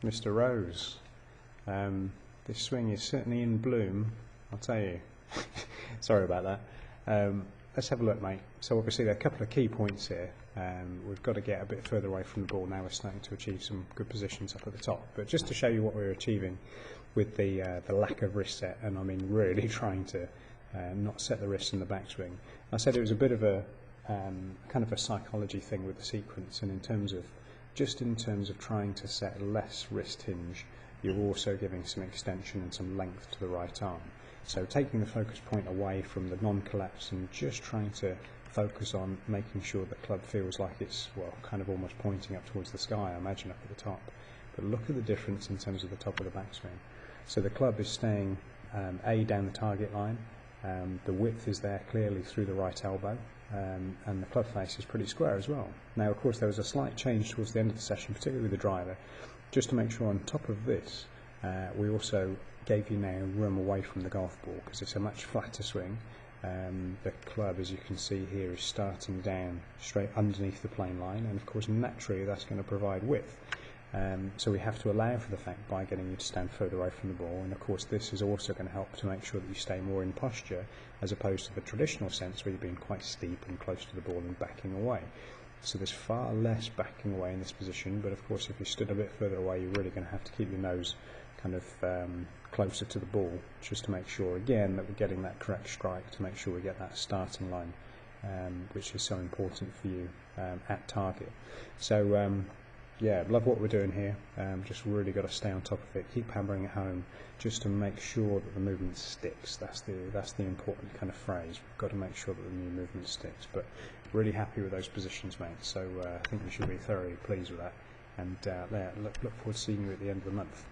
Mr. Rose. This swing is certainly in bloom, I'll tell you. Sorry about that. Let's have a look, mate. So obviously there are a couple of key points here. We've got to get a bit further away from the ball now. We're starting to achieve some good positions up at the top. But just to show you what we're achieving with the lack of wrist set, and I mean really trying to not set the wrist in the backswing. I said it was a bit of a kind of a psychology thing with the sequence, and in terms of trying to set less wrist hinge, you're also giving some extension and some length to the right arm. So taking the focus point away from the non-collapse and just trying to focus on making sure the club feels like it's, well, kind of almost pointing up towards the sky, I imagine, up at the top. But look at the difference in terms of the top of the backswing. So the club is staying A, down the target line, the width is there clearly through the right elbow, and the club face is pretty square as well. Now, of course, there was a slight change towards the end of the session, particularly with the driver, just to make sure on top of this, we also gave you now room away from the golf ball, because it's a much flatter swing. The club, as you can see here, is starting down straight underneath the plane line, and of course naturally that's going to provide width. So we have to allow for the fact by getting you to stand further away from the ball, and of course this is also going to help to make sure that you stay more in posture, as opposed to the traditional sense where you're being quite steep and close to the ball and backing away. So there's far less backing away in this position, but of course if you stood a bit further away, you're really going to have to keep your nose kind of closer to the ball, just to make sure again that we're getting that correct strike, to make sure we get that starting line, which is so important for you at target. So yeah, love what we're doing here. Just really got to stay on top of it, keep hammering it home, just to make sure that the movement sticks. That's the important kind of phrase. We've got to make sure that the new movement sticks. But really happy with those positions, mate. So I think you should be thoroughly pleased with that. And look forward to seeing you at the end of the month.